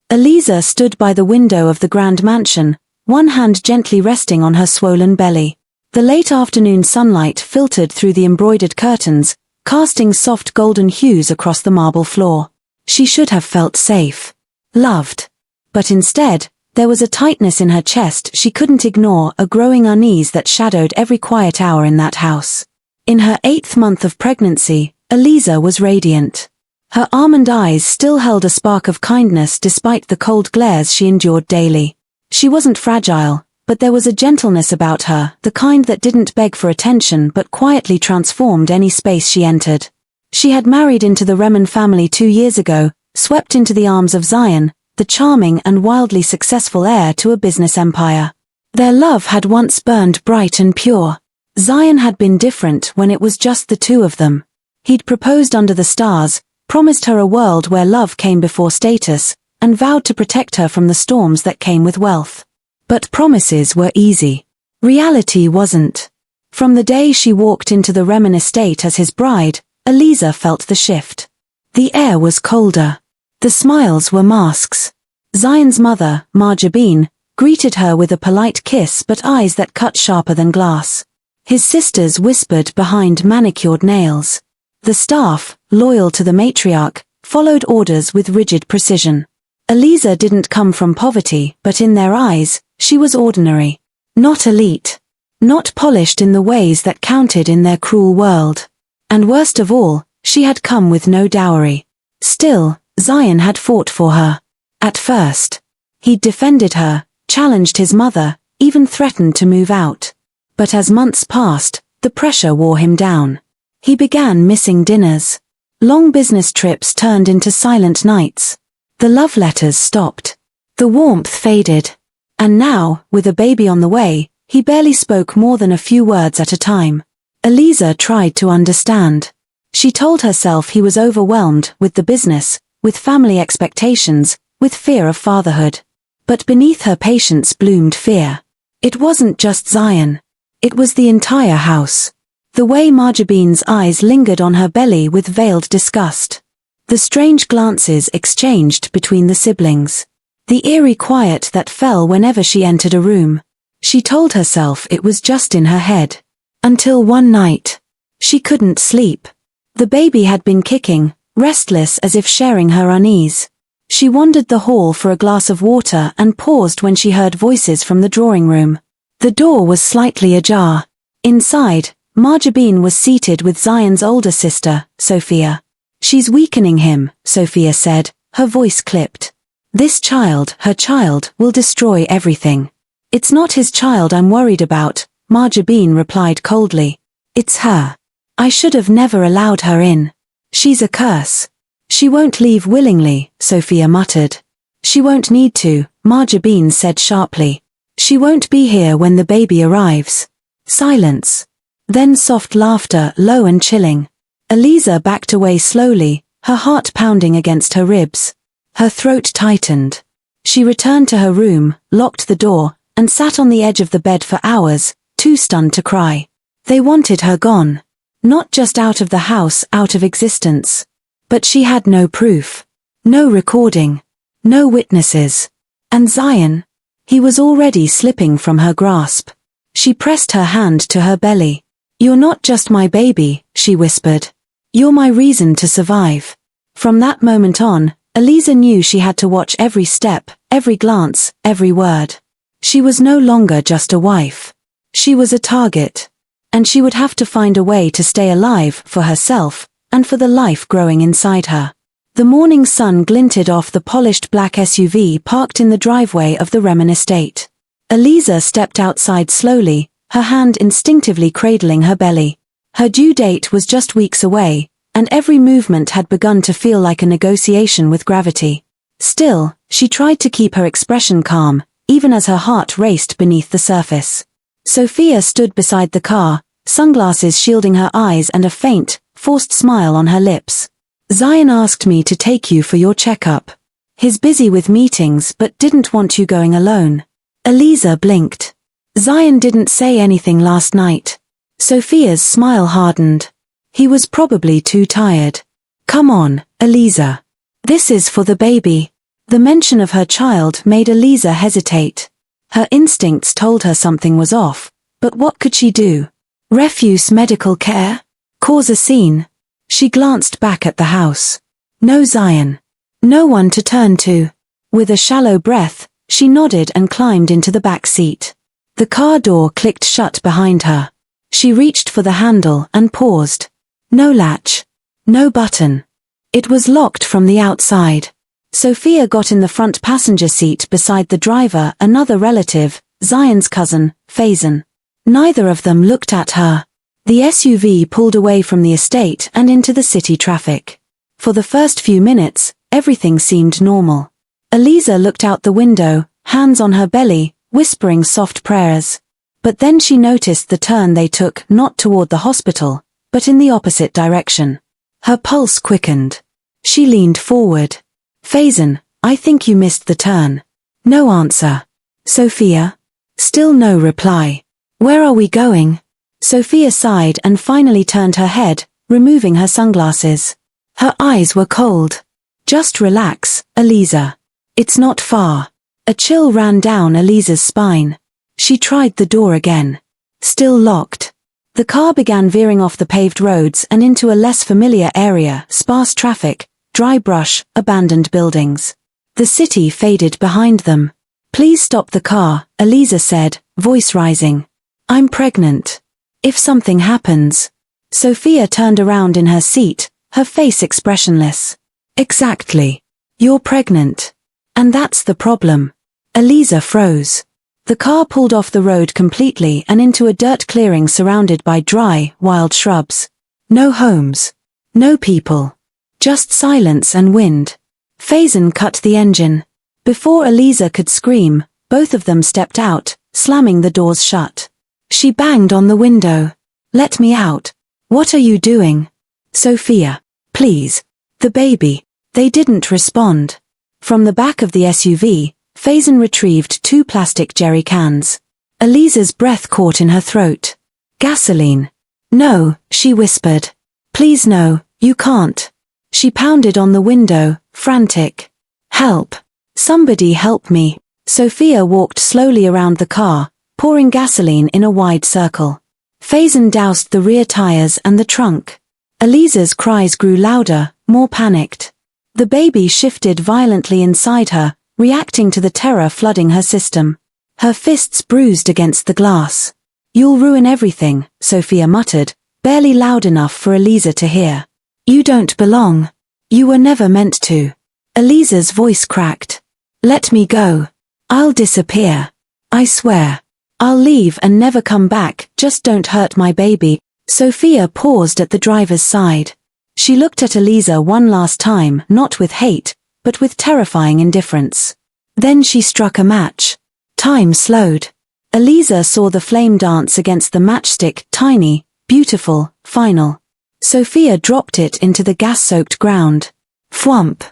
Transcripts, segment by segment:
Eliza stood by the window of the grand mansion, one hand gently resting on her swollen belly. The late afternoon sunlight filtered through the embroidered curtains, casting soft golden hues across the marble floor. She should have felt safe, loved. But instead, there was a tightness in her chest she couldn't ignore, a growing unease that shadowed every quiet hour in that house. In her 8th month of pregnancy, Eliza was radiant. Her almond eyes still held a spark of kindness despite the cold glares she endured daily. She wasn't fragile, but there was a gentleness about her, the kind that didn't beg for attention but quietly transformed any space she entered. She had married into the Remen family 2 years ago, swept into the arms of Zion, the charming and wildly successful heir to a business empire. Their love had once burned bright and pure. Zion had been different when it was just the two of them. He'd proposed under the stars, promised her a world where love came before status, and vowed to protect her from the storms that came with wealth. But promises were easy. Reality wasn't. From the day she walked into the Remen estate as his bride, Eliza felt the shift. The air was colder. The smiles were masks. Zion's mother, Marjabine, greeted her with a polite kiss but eyes that cut sharper than glass. His sisters whispered behind manicured nails. The staff, loyal to the matriarch, followed orders with rigid precision. Eliza didn't come from poverty, but in their eyes, she was ordinary. Not elite. Not polished in the ways that counted in their cruel world. And worst of all, she had come with no dowry. Still, Zion had fought for her. At first. He'd defended her, challenged his mother, even threatened to move out. But as months passed, the pressure wore him down. He began missing dinners. Long business trips turned into silent nights. The love letters stopped. The warmth faded. And now, with a baby on the way, he barely spoke more than a few words at a time. Eliza tried to understand. She told herself he was overwhelmed with the business, with family expectations, with fear of fatherhood. But beneath her patience bloomed fear. It wasn't just Zion. It was the entire house. The way Marjabine's eyes lingered on her belly with veiled disgust. The strange glances exchanged between the siblings. The eerie quiet that fell whenever she entered a room. She told herself it was just in her head. Until one night. She couldn't sleep. The baby had been kicking, restless as if sharing her unease. She wandered the hall for a glass of water and paused when she heard voices from the drawing room. The door was slightly ajar. Inside, Marjabine was seated with Zion's older sister, Sophia. "She's weakening him," Sophia said, her voice clipped. "This child, her child, will destroy everything." "It's not his child I'm worried about," Marjabine replied coldly. "It's her. I should have never allowed her in. She's a curse." "She won't leave willingly," Sophia muttered. "She won't need to," Marjabine said sharply. "She won't be here when the baby arrives." Silence. Then soft laughter, low and chilling. Eliza backed away slowly, her heart pounding against her ribs. Her throat tightened. She returned to her room, locked the door, and sat on the edge of the bed for hours, too stunned to cry. They wanted her gone. Not just out of the house, out of existence. But she had no proof. No recording. No witnesses. And Zion? He was already slipping from her grasp. She pressed her hand to her belly. "You're not just my baby," she whispered. "You're my reason to survive." From that moment on, Eliza knew she had to watch every step, every glance, every word. She was no longer just a wife. She was a target. And she would have to find a way to stay alive for herself, and for the life growing inside her. The morning sun glinted off the polished black SUV parked in the driveway of the Remen estate. Eliza stepped outside slowly, her hand instinctively cradling her belly. Her due date was just weeks away, and every movement had begun to feel like a negotiation with gravity. Still, she tried to keep her expression calm, even as her heart raced beneath the surface. Sophia stood beside the car, sunglasses shielding her eyes and a faint, forced smile on her lips. "Zion asked me to take you for your checkup. He's busy with meetings but didn't want you going alone." Eliza blinked. "Zion didn't say anything last night." Sophia's smile hardened. "He was probably too tired." "Come on, Eliza. This is for the baby." The mention of her child made Eliza hesitate. Her instincts told her something was off, but what could she do? Refuse medical care? Cause a scene? She glanced back at the house. No Zion. No one to turn to. With a shallow breath, she nodded and climbed into the back seat. The car door clicked shut behind her. She reached for the handle and paused. No latch. No button. It was locked from the outside. Sophia got in the front passenger seat beside the driver, another relative, Zion's cousin, Faison. Neither of them looked at her. The SUV pulled away from the estate and into the city traffic. For the first few minutes, everything seemed normal. Eliza looked out the window, hands on her belly, whispering soft prayers. But then she noticed the turn they took, not toward the hospital, but in the opposite direction. Her pulse quickened. She leaned forward. Faison, I think you missed the turn. No answer. Sophia? Still no reply. Where are we going? Sophia sighed and finally turned her head, removing her sunglasses. Her eyes were cold. Just relax, Eliza. It's not far. A chill ran down Eliza's spine. She tried the door again. Still locked. The car began veering off the paved roads and into a less familiar area, sparse traffic, dry brush, abandoned buildings. The city faded behind them. Please stop the car, Eliza said, voice rising. I'm pregnant. If something happens. Sophia turned around in her seat, her face expressionless. Exactly. You're pregnant. And that's the problem. Eliza froze. The car pulled off the road completely and into a dirt clearing surrounded by dry, wild shrubs. No homes. No people. Just silence and wind. Faison cut the engine. Before Eliza could scream, both of them stepped out, slamming the doors shut. She banged on the window. Let me out. What are you doing? Sophia, please. The baby. They didn't respond. From the back of the SUV, Faison retrieved 2 plastic jerry cans. Eliza's breath caught in her throat. Gasoline. No, she whispered. Please no, you can't. She pounded on the window, frantic. Help. Somebody help me. Sophia walked slowly around the car, pouring gasoline in a wide circle. Faison doused the rear tires and the trunk. Eliza's cries grew louder, more panicked. The baby shifted violently inside her, reacting to the terror flooding her system. Her fists bruised against the glass. You'll ruin everything, Sophia muttered, barely loud enough for Eliza to hear. You don't belong. You were never meant to. Eliza's voice cracked. Let me go. I'll disappear. I swear. I'll leave and never come back, just don't hurt my baby. Sophia paused at the driver's side. She looked at Eliza one last time, not with hate, but with terrifying indifference. Then she struck a match. Time slowed. Eliza saw the flame dance against the matchstick, tiny, beautiful, final. Sophia dropped it into the gas-soaked ground. Thwump.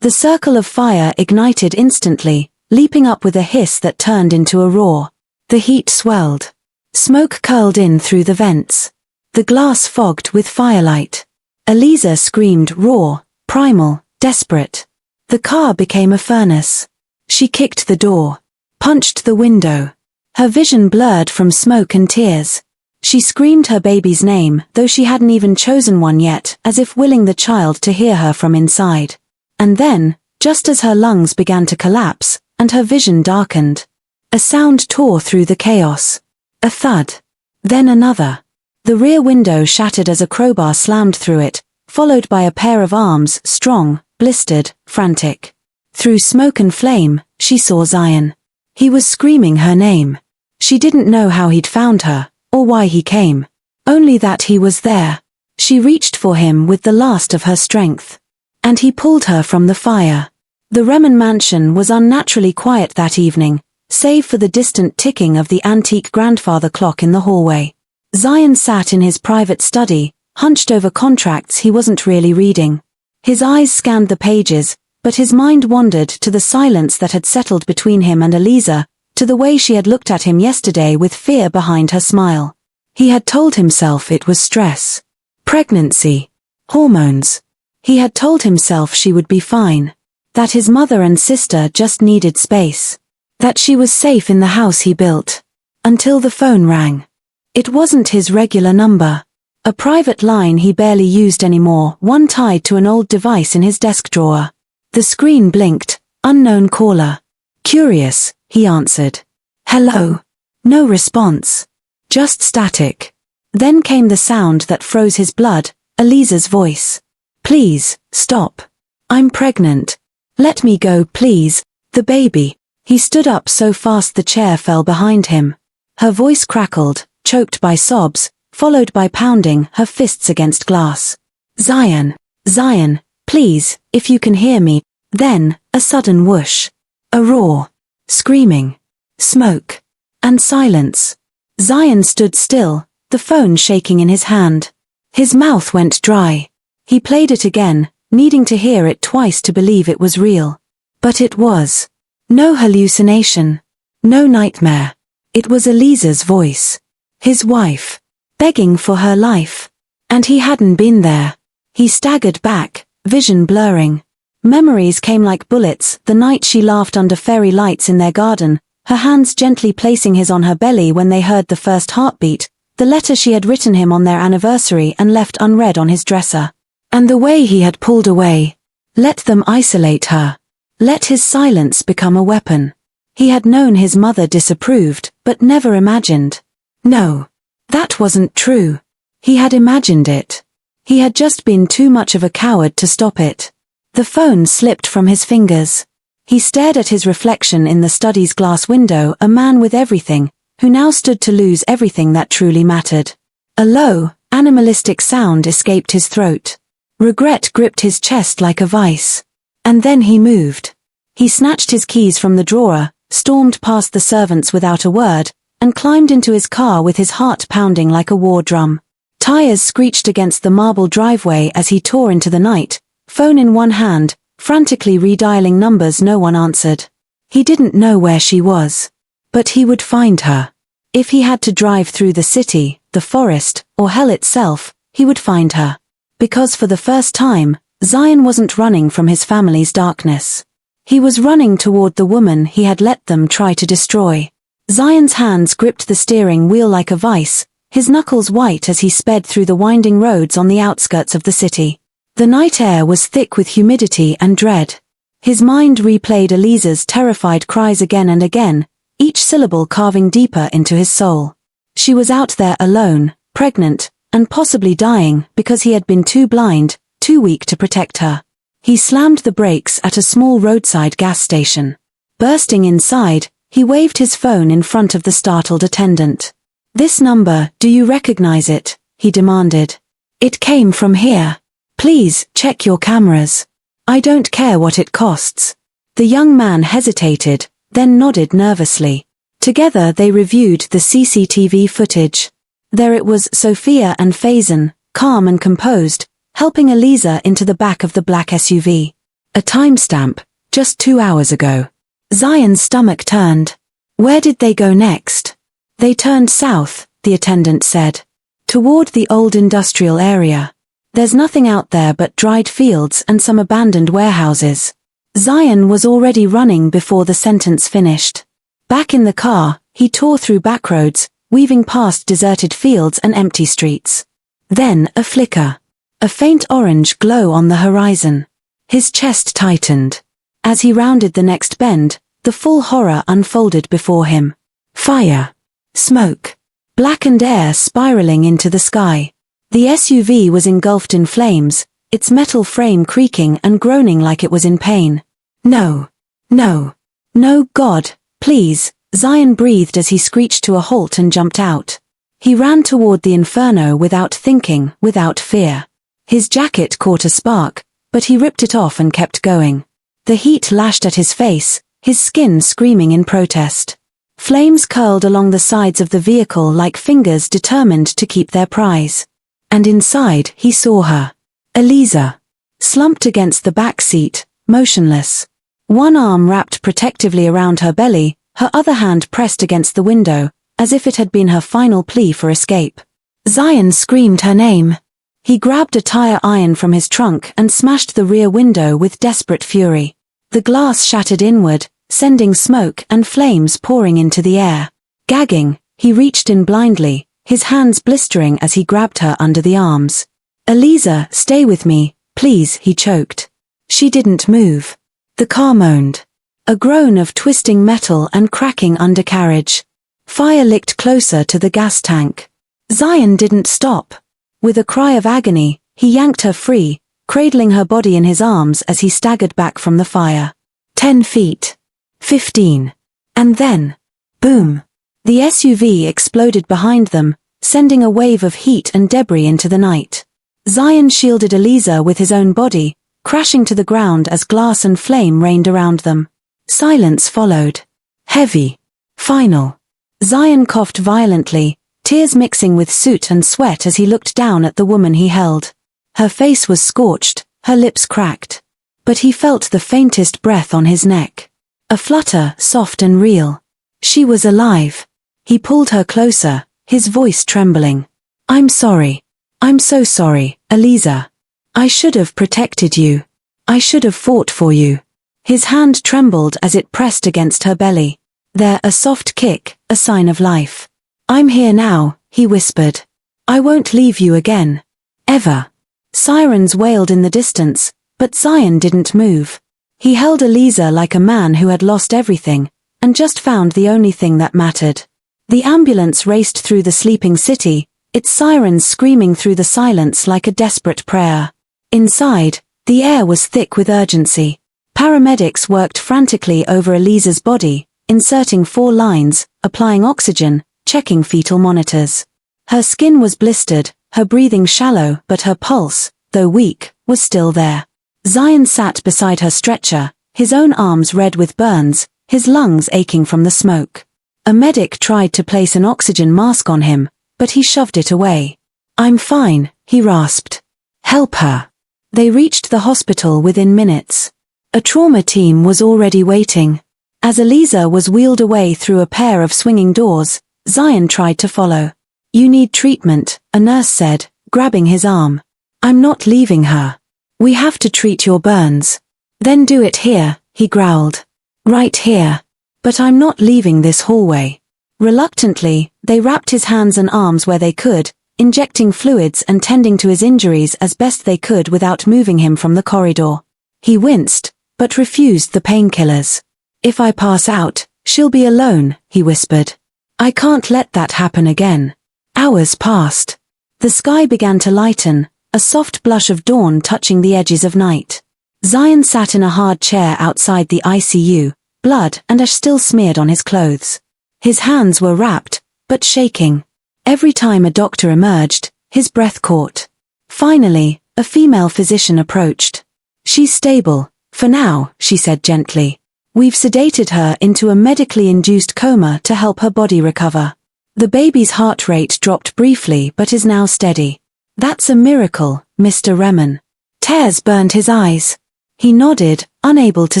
The circle of fire ignited instantly, leaping up with a hiss that turned into a roar. The heat swelled. Smoke curled in through the vents. The glass fogged with firelight. Eliza screamed raw, primal, desperate. The car became a furnace. She kicked the door. Punched the window. Her vision blurred from smoke and tears. She screamed her baby's name, though she hadn't even chosen one yet, as if willing the child to hear her from inside. And then, just as her lungs began to collapse, and her vision darkened, a sound tore through the chaos. A thud. Then another. The rear window shattered as a crowbar slammed through it, followed by a pair of arms, strong, blistered, frantic. Through smoke and flame, she saw Zion. He was screaming her name. She didn't know how he'd found her, or why he came. Only that he was there. She reached for him with the last of her strength. And he pulled her from the fire. The Remen mansion was unnaturally quiet that evening, save for the distant ticking of the antique grandfather clock in the hallway. Zion sat in his private study, hunched over contracts he wasn't really reading. His eyes scanned the pages, but his mind wandered to the silence that had settled between him and Eliza, to the way she had looked at him yesterday with fear behind her smile. He had told himself it was stress. Pregnancy. Hormones. He had told himself she would be fine. That his mother and sister just needed space. That she was safe in the house he built. Until the phone rang. It wasn't his regular number. A private line he barely used anymore, one tied to an old device in his desk drawer. The screen blinked, unknown caller. Curious, he answered. Hello. No response. Just static. Then came the sound that froze his blood, Eliza's voice. Please, stop. I'm pregnant. Let me go, please. The baby. He stood up so fast the chair fell behind him. Her voice crackled, choked by sobs, followed by pounding her fists against glass. Zion, Zion, please, if you can hear me. Then, a sudden whoosh. A roar. Screaming. Smoke. And silence. Zion stood still, the phone shaking in his hand. His mouth went dry. He played it again, needing to hear it twice to believe it was real. But it was. No hallucination. No nightmare. It was Eliza's voice. His wife. Begging for her life. And he hadn't been there. He staggered back, vision blurring. Memories came like bullets, the night she laughed under fairy lights in their garden, her hands gently placing his on her belly when they heard the first heartbeat, the letter she had written him on their anniversary and left unread on his dresser. And the way he had pulled away. Let them isolate her. Let his silence become a weapon. He had known his mother disapproved, but never imagined. No. That wasn't true. He had imagined it. He had just been too much of a coward to stop it. The phone slipped from his fingers. He stared at his reflection in the study's glass window, a man with everything, who now stood to lose everything that truly mattered. A low, animalistic sound escaped his throat. Regret gripped his chest like a vice. And then he moved. He snatched his keys from the drawer, stormed past the servants without a word, and climbed into his car with his heart pounding like a war drum. Tires screeched against the marble driveway as he tore into the night, phone in one hand, frantically redialing numbers no one answered. He didn't know where she was. But he would find her. If he had to drive through the city, the forest, or hell itself, he would find her. Because for the first time, Zion wasn't running from his family's darkness. He was running toward the woman he had let them try to destroy. Zion's hands gripped the steering wheel like a vice, his knuckles white as he sped through the winding roads on the outskirts of the city. The night air was thick with humidity and dread. His mind replayed Eliza's terrified cries again and again, each syllable carving deeper into his soul. She was out there alone, pregnant, and possibly dying because he had been too blind, too weak to protect her. He slammed the brakes at a small roadside gas station. Bursting inside, he waved his phone in front of the startled attendant. "This number, do you recognize it?" he demanded. "It came from here. Please, check your cameras. I don't care what it costs." The young man hesitated, then nodded nervously. Together they reviewed the CCTV footage. There it was, Sophia and Faison, calm and composed, helping Eliza into the back of the black SUV. A timestamp, just 2 hours ago. Zion's stomach turned. Where did they go next? They turned south, the attendant said. Toward the old industrial area. There's nothing out there but dried fields and some abandoned warehouses. Zion was already running before the sentence finished. Back in the car, he tore through backroads, weaving past deserted fields and empty streets. Then a flicker. A faint orange glow on the horizon. His chest tightened. As he rounded the next bend, the full horror unfolded before him. Fire. Smoke. Blackened air spiraling into the sky. The SUV was engulfed in flames, its metal frame creaking and groaning like it was in pain. No. No. No, God, please, Zion breathed as he screeched to a halt and jumped out. He ran toward the inferno without thinking, without fear. His jacket caught a spark, but he ripped it off and kept going. The heat lashed at his face, his skin screaming in protest. Flames curled along the sides of the vehicle like fingers determined to keep their prize. And inside he saw her. Eliza. Slumped against the back seat, motionless. One arm wrapped protectively around her belly, her other hand pressed against the window, as if it had been her final plea for escape. Zion screamed her name. He grabbed a tire iron from his trunk and smashed the rear window with desperate fury. The glass shattered inward, sending smoke and flames pouring into the air. Gagging, he reached in blindly, his hands blistering as he grabbed her under the arms. "Eliza, stay with me, please," he choked. She didn't move. The car moaned. A groan of twisting metal and cracking undercarriage. Fire licked closer to the gas tank. Zion didn't stop. With a cry of agony, he yanked her free, cradling her body in his arms as he staggered back from the fire. 10 feet. 15. And then, boom! The SUV exploded behind them, sending a wave of heat and debris into the night. Zion shielded Eliza with his own body, crashing to the ground as glass and flame rained around them. Silence followed. Heavy. Final. Zion coughed violently, tears mixing with soot and sweat as he looked down at the woman he held. Her face was scorched, her lips cracked. But he felt the faintest breath on his neck. A flutter, soft and real. She was alive. He pulled her closer, his voice trembling. "I'm sorry. I'm so sorry, Eliza. I should have protected you. I should have fought for you." His hand trembled as it pressed against her belly. There, a soft kick, a sign of life. "I'm here now," he whispered. "I won't leave you again. Ever." Sirens wailed in the distance, but Zion didn't move. He held Eliza like a man who had lost everything, and just found the only thing that mattered. The ambulance raced through the sleeping city, its sirens screaming through the silence like a desperate prayer. Inside, the air was thick with urgency. Paramedics worked frantically over Eliza's body, inserting 4 lines, applying oxygen, checking fetal monitors. Her skin was blistered, her breathing shallow, but her pulse, though weak, was still there. Zion sat beside her stretcher, his own arms red with burns, his lungs aching from the smoke. A medic tried to place an oxygen mask on him, but he shoved it away. "I'm fine," he rasped. "Help her." They reached the hospital within minutes. A trauma team was already waiting. As Eliza was wheeled away through a pair of swinging doors, Zion tried to follow. "You need treatment," a nurse said, grabbing his arm. "I'm not leaving her. We have to treat your burns." "Then do it here," he growled. "Right here. But I'm not leaving this hallway." Reluctantly, they wrapped his hands and arms where they could, injecting fluids and tending to his injuries as best they could without moving him from the corridor. He winced, but refused the painkillers. "If I pass out, she'll be alone," he whispered. "I can't let that happen again." Hours passed. The sky began to lighten, a soft blush of dawn touching the edges of night. Zion sat in a hard chair outside the ICU, blood and ash still smeared on his clothes. His hands were wrapped, but shaking. Every time a doctor emerged, his breath caught. Finally, a female physician approached. "She's stable, for now," she said gently. "We've sedated her into a medically induced coma to help her body recover. The baby's heart rate dropped briefly but is now steady." "That's a miracle, Mr. Remen." Tears burned his eyes. He nodded, unable to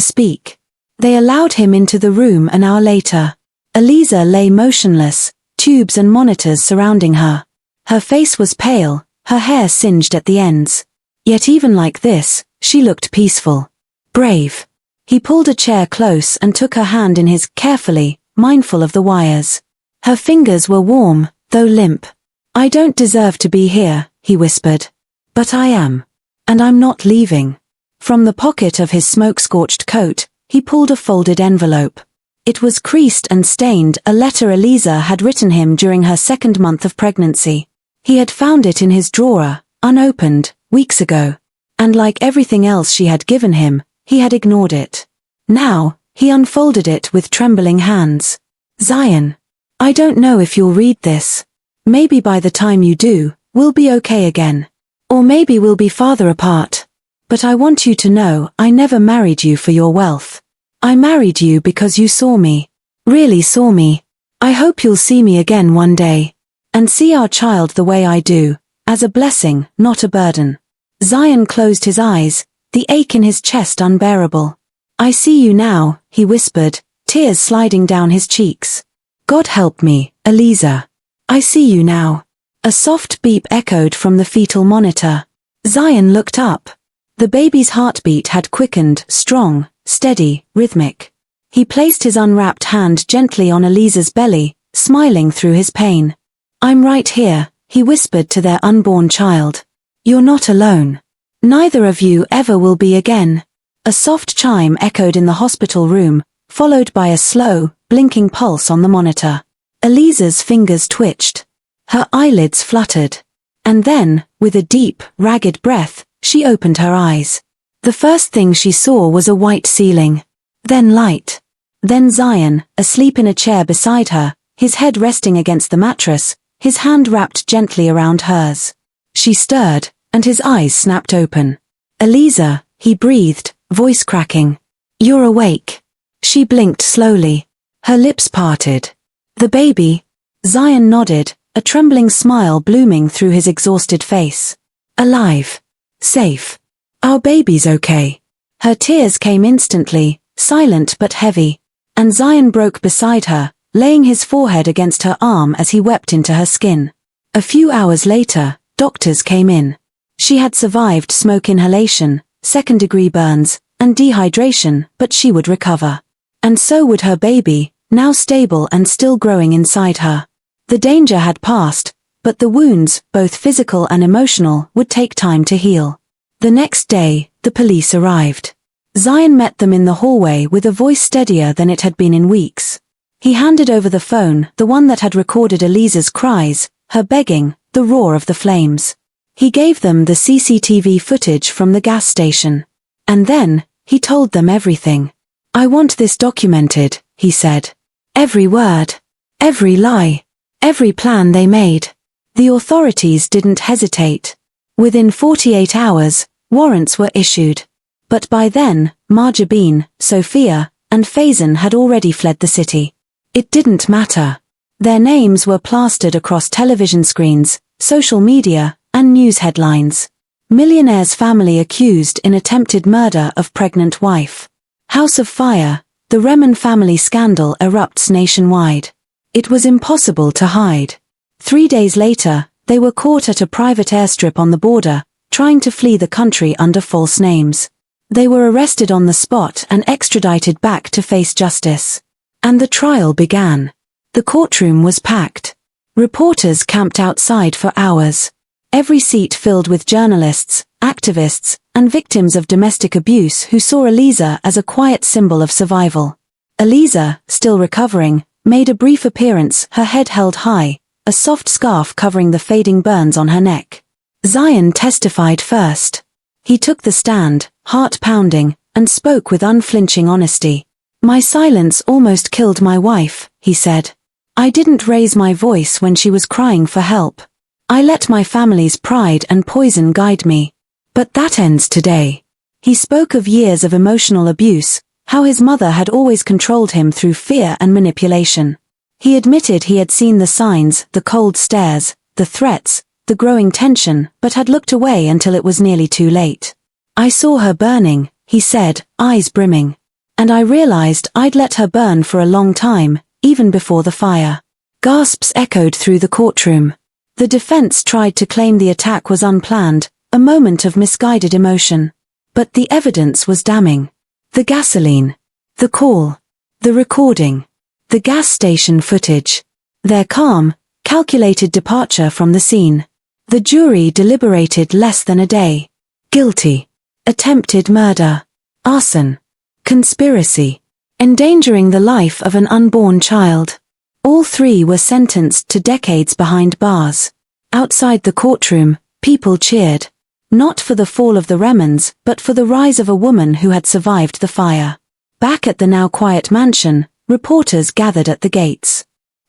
speak. They allowed him into the room an hour later. Eliza lay motionless, tubes and monitors surrounding her. Her face was pale, her hair singed at the ends. Yet even like this, she looked peaceful. Brave. He pulled a chair close and took her hand in his carefully, mindful of the wires. Her fingers were warm, though limp. "I don't deserve to be here," he whispered. "But I am. And I'm not leaving." From the pocket of his smoke-scorched coat, he pulled a folded envelope. It was creased and stained, a letter Eliza had written him during her 2nd month of pregnancy. He had found it in his drawer, unopened, weeks ago. And like everything else she had given him, he had ignored it. Now, he unfolded it with trembling hands. "Zion, I don't know if you'll read this. Maybe by the time you do, we'll be okay again. Or maybe we'll be farther apart. But I want you to know I never married you for your wealth. I married you because you saw me. Really saw me. I hope you'll see me again one day. And see our child the way I do, as a blessing, not a burden." Zion closed his eyes, the ache in his chest unbearable. "I see you now," he whispered, tears sliding down his cheeks. "God help me, Eliza. I see you now." A soft beep echoed from the fetal monitor. Zion looked up. The baby's heartbeat had quickened, strong, steady, rhythmic. He placed his unwrapped hand gently on Eliza's belly, smiling through his pain. "I'm right here," he whispered to their unborn child. "You're not alone. Neither of you ever will be again." A soft chime echoed in the hospital room, followed by a slow, blinking pulse on the monitor. Eliza's fingers twitched. Her eyelids fluttered. And then, with a deep, ragged breath, she opened her eyes. The first thing she saw was a white ceiling. Then light. Then Zion, asleep in a chair beside her, his head resting against the mattress, his hand wrapped gently around hers. She stirred, and his eyes snapped open. "Eliza," he breathed, voice cracking. "You're awake." She blinked slowly. Her lips parted. "The baby?" Zion nodded, a trembling smile blooming through his exhausted face. "Alive. Safe. Our baby's okay." Her tears came instantly, silent but heavy. And Zion broke beside her, laying his forehead against her arm as he wept into her skin. A few hours later, doctors came in. She had survived smoke inhalation, second-degree burns, and dehydration, but she would recover. And so would her baby, now stable and still growing inside her. The danger had passed, but the wounds, both physical and emotional, would take time to heal. The next day, the police arrived. Zion met them in the hallway with a voice steadier than it had been in weeks. He handed over the phone, the one that had recorded Eliza's cries, her begging, the roar of the flames. He gave them the CCTV footage from the gas station. And then, he told them everything. "I want this documented," he said. "Every word. Every lie. Every plan they made." The authorities didn't hesitate. Within 48 hours, warrants were issued. But by then, Marjabeen, Sophia, and Faison had already fled the city. It didn't matter. Their names were plastered across television screens, social media, and news headlines. Millionaire's family accused in attempted murder of pregnant wife. House of Fire, the Remen family scandal erupts nationwide. It was impossible to hide. 3 days later, they were caught at a private airstrip on the border, trying to flee the country under false names. They were arrested on the spot and extradited back to face justice. And the trial began. The courtroom was packed. Reporters camped outside for hours. Every seat filled with journalists, activists, and victims of domestic abuse who saw Eliza as a quiet symbol of survival. Eliza, still recovering, made a brief appearance, her head held high, a soft scarf covering the fading burns on her neck. Zion testified first. He took the stand, heart pounding, and spoke with unflinching honesty. "My silence almost killed my wife," he said. "I didn't raise my voice when she was crying for help. I let my family's pride and poison guide me. But that ends today." He spoke of years of emotional abuse, how his mother had always controlled him through fear and manipulation. He admitted he had seen the signs, the cold stares, the threats, the growing tension, but had looked away until it was nearly too late. "I saw her burning," he said, eyes brimming. "And I realized I'd let her burn for a long time, even before the fire." Gasps echoed through the courtroom. The defense tried to claim the attack was unplanned, a moment of misguided emotion. But the evidence was damning. The gasoline. The call. The recording. The gas station footage. Their calm, calculated departure from the scene. The jury deliberated less than a day. Guilty. Attempted murder. Arson. Conspiracy. Endangering the life of an unborn child. All three were sentenced to decades behind bars. Outside the courtroom, people cheered. Not for the fall of the Remens, but for the rise of a woman who had survived the fire. Back at the now quiet mansion, reporters gathered at the gates.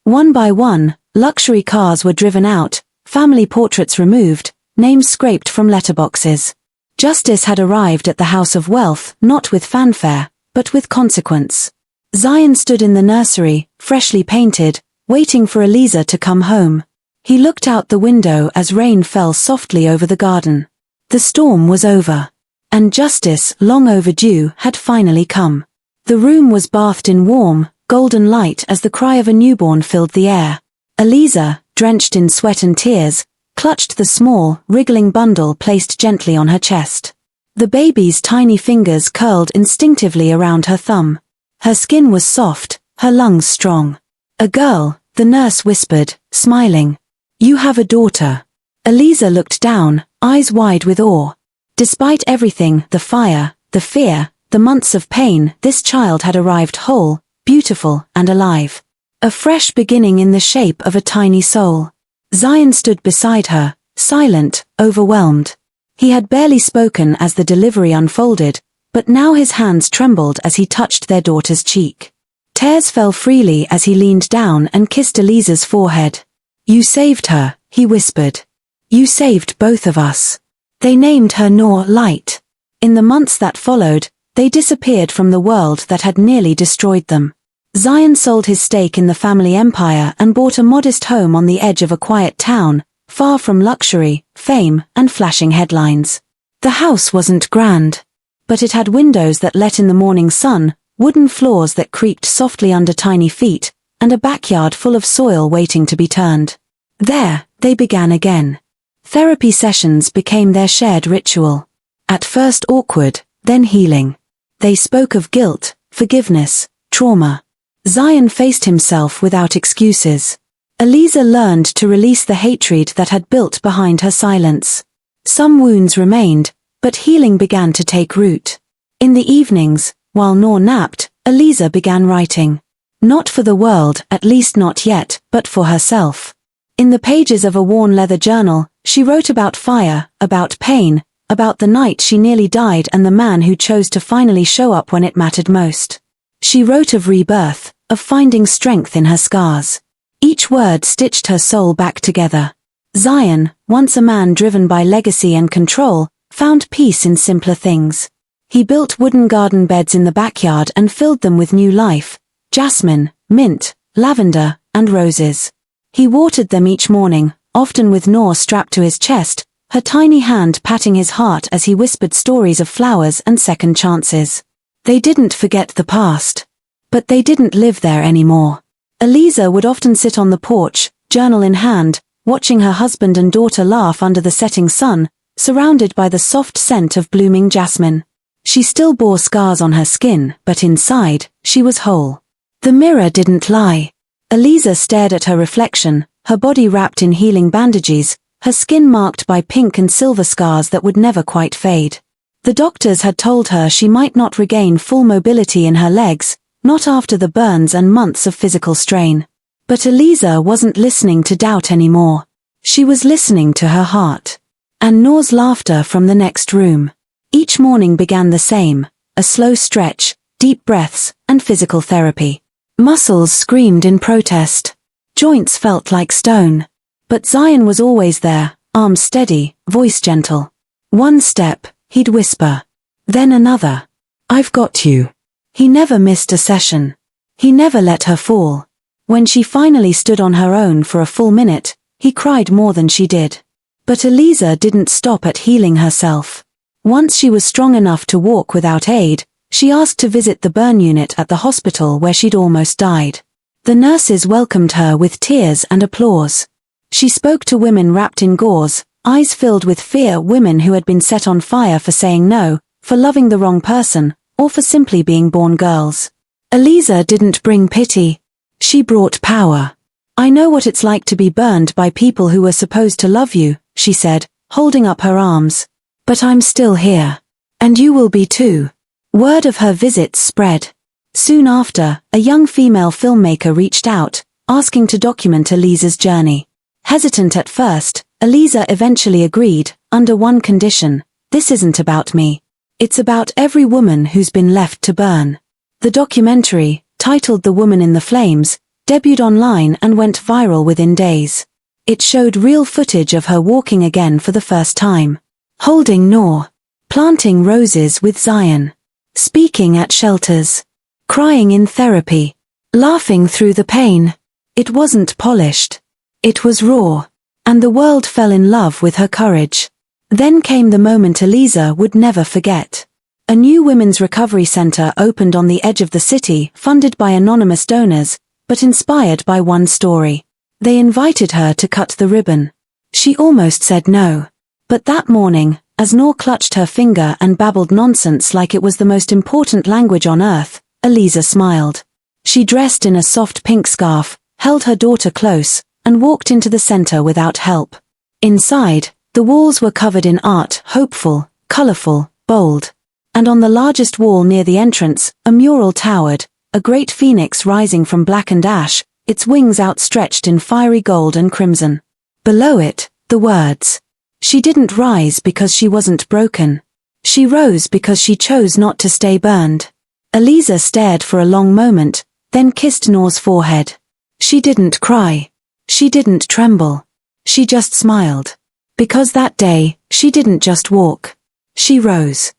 One by one, luxury cars were driven out, family portraits removed, names scraped from letterboxes. Justice had arrived at the House of Wealth, not with fanfare, but with consequence. Zion stood in the nursery, freshly painted, waiting for Eliza to come home. He looked out the window as rain fell softly over the garden. The storm was over. And justice, long overdue, had finally come. The room was bathed in warm, golden light as the cry of a newborn filled the air. Eliza, drenched in sweat and tears, clutched the small, wriggling bundle placed gently on her chest. The baby's tiny fingers curled instinctively around her thumb. Her skin was soft, her lungs strong. A girl, the nurse whispered, smiling. You have a daughter. Eliza looked down, eyes wide with awe. Despite everything, the fire, the fear, the months of pain, this child had arrived whole, beautiful, and alive. A fresh beginning in the shape of a tiny soul. Zion stood beside her, silent, overwhelmed. He had barely spoken as the delivery unfolded, but now his hands trembled as he touched their daughter's cheek. Tears fell freely as he leaned down and kissed Eliza's forehead. You saved her, he whispered. You saved both of us. They named her Noor Light. In the months that followed, they disappeared from the world that had nearly destroyed them. Zion sold his stake in the family empire and bought a modest home on the edge of a quiet town, far from luxury, fame, and flashing headlines. The house wasn't grand, but it had windows that let in the morning sun, wooden floors that creaked softly under tiny feet, and a backyard full of soil waiting to be turned. There, they began again. Therapy sessions became their shared ritual. At first awkward, then healing. They spoke of guilt, forgiveness, trauma. Zion faced himself without excuses. Eliza learned to release the hatred that had built behind her silence. Some wounds remained, but healing began to take root. In the evenings, while Noor napped, Eliza began writing. Not for the world, at least not yet, but for herself. In the pages of a worn leather journal, she wrote about fire, about pain, about the night she nearly died and the man who chose to finally show up when it mattered most. She wrote of rebirth, of finding strength in her scars. Each word stitched her soul back together. Zion, once a man driven by legacy and control, found peace in simpler things. He built wooden garden beds in the backyard and filled them with new life, jasmine, mint, lavender, and roses. He watered them each morning, often with Noor strapped to his chest, her tiny hand patting his heart as he whispered stories of flowers and second chances. They didn't forget the past. But they didn't live there anymore. Eliza would often sit on the porch, journal in hand, watching her husband and daughter laugh under the setting sun, surrounded by the soft scent of blooming jasmine. She still bore scars on her skin, but inside, she was whole. The mirror didn't lie. Eliza stared at her reflection, her body wrapped in healing bandages, her skin marked by pink and silver scars that would never quite fade. The doctors had told her she might not regain full mobility in her legs, not after the burns and months of physical strain. But Eliza wasn't listening to doubt anymore. She was listening to her heart. And Noor's laughter from the next room. Each morning began the same, a slow stretch, deep breaths, and physical therapy. Muscles screamed in protest. Joints felt like stone. But Zion was always there, arms steady, voice gentle. One step, he'd whisper. Then another. I've got you. He never missed a session. He never let her fall. When she finally stood on her own for a full minute, he cried more than she did. But Eliza didn't stop at healing herself. Once she was strong enough to walk without aid, she asked to visit the burn unit at the hospital where she'd almost died. The nurses welcomed her with tears and applause. She spoke to women wrapped in gauze, eyes filled with fear, women who had been set on fire for saying no, for loving the wrong person, or for simply being born girls. Eliza didn't bring pity. She brought power. I know what it's like to be burned by people who were supposed to love you, she said, holding up her arms. But I'm still here. And you will be too. Word of her visits spread. Soon after, a young female filmmaker reached out, asking to document Eliza's journey. Hesitant at first, Eliza eventually agreed, under one condition: this isn't about me. It's about every woman who's been left to burn. The documentary, titled The Woman in the Flames, debuted online and went viral within days. It showed real footage of her walking again for the first time, holding Noor, planting roses with Zion, speaking at shelters, crying in therapy, laughing through the pain. It wasn't polished. It was raw. And the world fell in love with her courage. Then came the moment Eliza would never forget. A new women's recovery center opened on the edge of the city, funded by anonymous donors, but inspired by one story. They invited her to cut the ribbon. She almost said no. But that morning, As Noor clutched her finger and babbled nonsense like it was the most important language on earth, Eliza smiled. She dressed in a soft pink scarf, held her daughter close, and walked into the center without help. Inside, the walls were covered in art, hopeful, colorful, bold. And on the largest wall near the entrance, a mural towered, a great phoenix rising from blackened ash, its wings outstretched in fiery gold and crimson. Below it, the words, "She didn't rise because she wasn't broken. She rose because she chose not to stay burned." Eliza stared for a long moment, then kissed Noor's forehead. She didn't cry. She didn't tremble. She just smiled. Because that day, she didn't just walk. She rose.